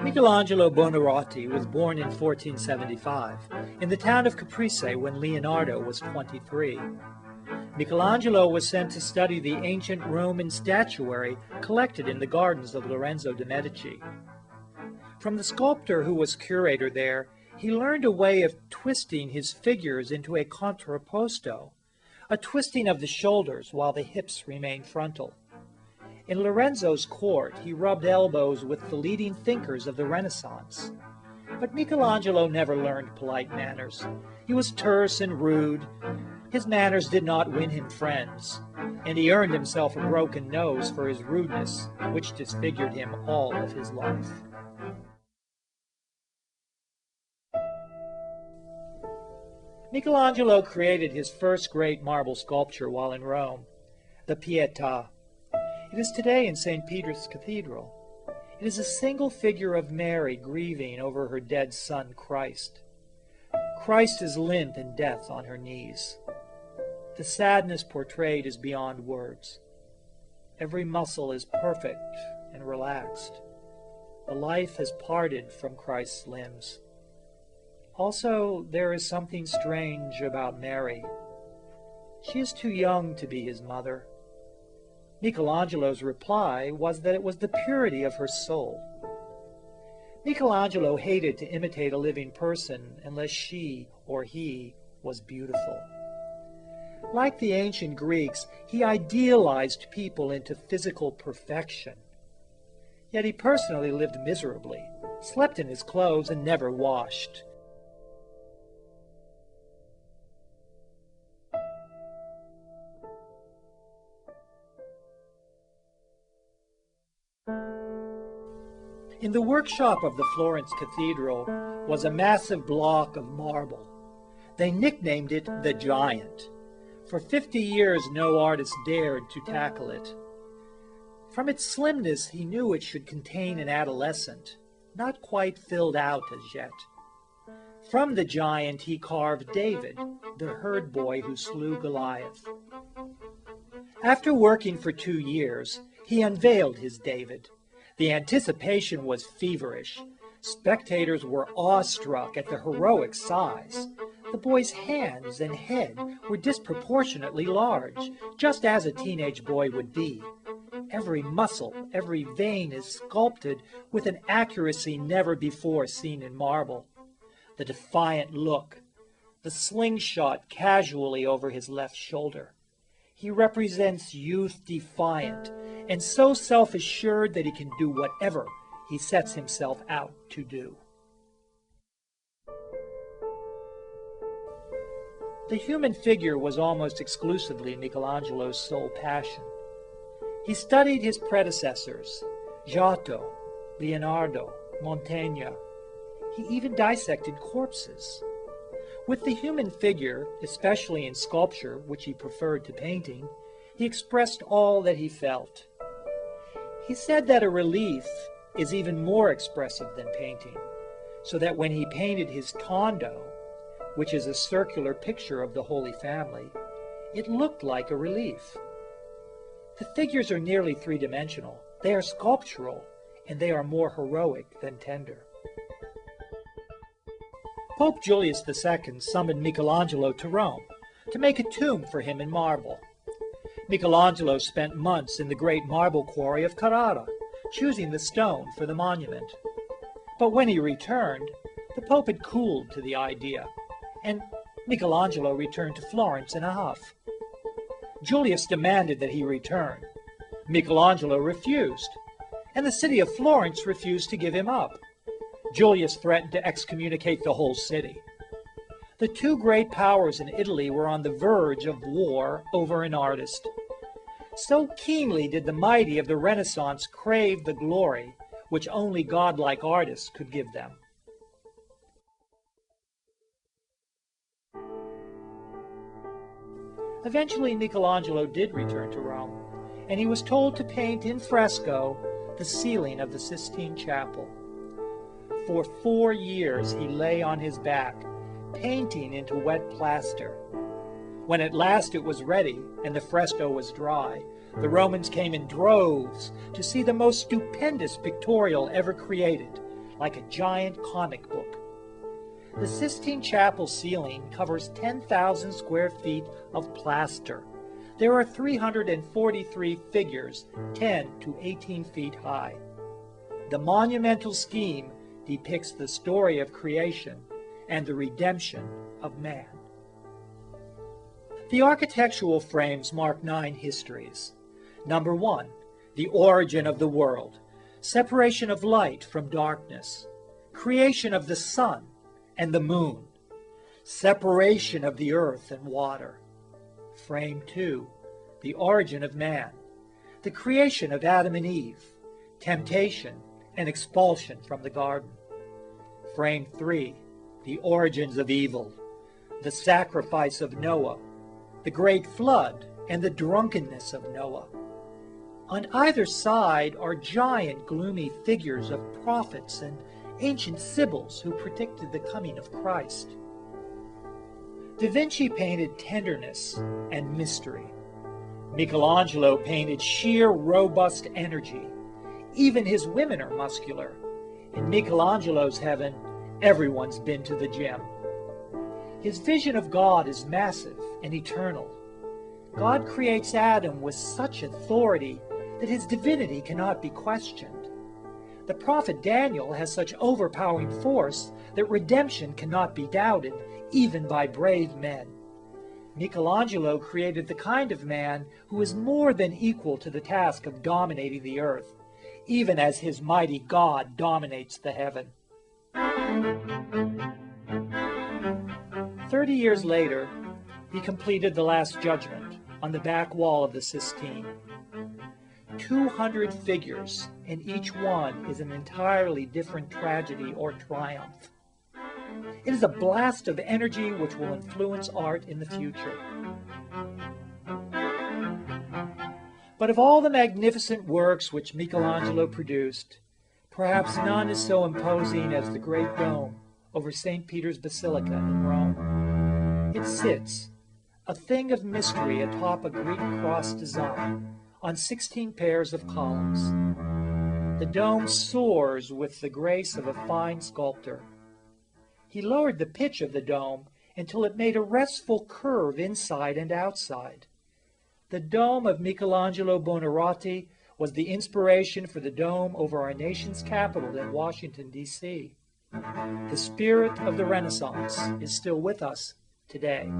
Michelangelo Buonarroti was born in 1475 in the town of Caprese when Leonardo was 23. Michelangelo was sent to study the ancient Roman statuary collected in the gardens of Lorenzo de' Medici. From the sculptor who was curator there, he learned a way of twisting his figures into a contrapposto, a twisting of the shoulders while the hips remained frontal. In Lorenzo's court, he rubbed elbows with the leading thinkers of the Renaissance. But Michelangelo never learned polite manners. He was terse and rude. His manners did not win him friends, and he earned himself a broken nose for his rudeness, which disfigured him all of his life. Michelangelo created his first great marble sculpture while in Rome, the Pietà. It is today in St. Peter's Cathedral. It is a single figure of Mary grieving over her dead son Christ. Christ is limp in death on her knees. The sadness portrayed is beyond words. Every muscle is perfect and relaxed. The life has parted from Christ's limbs. Also, there is something strange about Mary. She is too young to be his mother. Michelangelo's reply was that it was the purity of her soul. Michelangelo hated to imitate a living person unless she or he was beautiful. Like the ancient Greeks, he idealized people into physical perfection. Yet he personally lived miserably, slept in his clothes, and never washed. In the workshop of the Florence Cathedral was a massive block of marble. They nicknamed it the Giant. For 50 years no artist dared to tackle it. From its slimness he knew it should contain an adolescent, not quite filled out as yet. From the Giant he carved David, the herd boy who slew Goliath. After working for 2 years, he unveiled his David. The anticipation was feverish. Spectators were awestruck at the heroic size. The boy's hands and head were disproportionately large, just as a teenage boy would be. Every muscle, every vein is sculpted with an accuracy never before seen in marble. The defiant look, the slingshot casually over his left shoulder. He represents youth defiant and so self-assured that he can do whatever he sets himself out to do. The human figure was almost exclusively Michelangelo's sole passion. He studied his predecessors, Giotto, Leonardo, Mantegna. He even dissected corpses. With the human figure, especially in sculpture, which he preferred to painting, he expressed all that he felt. He said that a relief is even more expressive than painting, so that when he painted his Tondo, which is a circular picture of the Holy Family, it looked like a relief. The figures are nearly three-dimensional. They are sculptural, and they are more heroic than tender. Pope Julius II summoned Michelangelo to Rome to make a tomb for him in marble. Michelangelo spent months in the great marble quarry of Carrara, choosing the stone for the monument. But when he returned, the Pope had cooled to the idea, and Michelangelo returned to Florence in a huff. Julius demanded that he return. Michelangelo refused, and the city of Florence refused to give him up. Julius threatened to excommunicate the whole city. The two great powers in Italy were on the verge of war over an artist. So keenly did the mighty of the Renaissance crave the glory which only godlike artists could give them. Eventually, Michelangelo did return to Rome, and he was told to paint in fresco the ceiling of the Sistine Chapel. For 4 years he lay on his back, painting into wet plaster. When at last it was ready and the fresco was dry, the Romans came in droves to see the most stupendous pictorial ever created, like a giant comic book. The Sistine Chapel ceiling covers 10,000 square feet of plaster. There are 343 figures, 10 to 18 feet high. The monumental scheme depicts the story of creation and the redemption of man. The architectural frames mark 9 histories. Number 1, the origin of the world, separation of light from darkness, creation of the sun and the moon, separation of the earth and water. Frame 2, the origin of man, the creation of Adam and Eve, temptation and expulsion from the garden. Frame 3, the origins of evil, the sacrifice of Noah, the great flood and the drunkenness of Noah. On either side are giant gloomy figures of prophets and ancient sibyls who predicted the coming of Christ. Da Vinci painted tenderness and mystery. Michelangelo painted sheer, robust energy. Even his women are muscular. In Michelangelo's heaven, everyone's been to the gym. His vision of God is massive and eternal. God creates Adam with such authority that his divinity cannot be questioned. The prophet Daniel has such overpowering force that redemption cannot be doubted, even by brave men. Michelangelo created the kind of man who is more than equal to the task of dominating the earth, even as his mighty God dominates the heaven. 30 years later, he completed the Last Judgment on the back wall of the Sistine. 200 figures, and each one is an entirely different tragedy or triumph. It is a blast of energy which will influence art in the future. But of all the magnificent works which Michelangelo produced, perhaps none is so imposing as the great dome over St. Peter's Basilica in Rome. It sits, a thing of mystery atop a Greek cross design, on 16 pairs of columns. The dome soars with the grace of a fine sculptor. He lowered the pitch of the dome until it made a restful curve inside and outside. The dome of Michelangelo Buonarroti was the inspiration for the dome over our nation's capital in Washington, D.C. The spirit of the Renaissance is still with us today.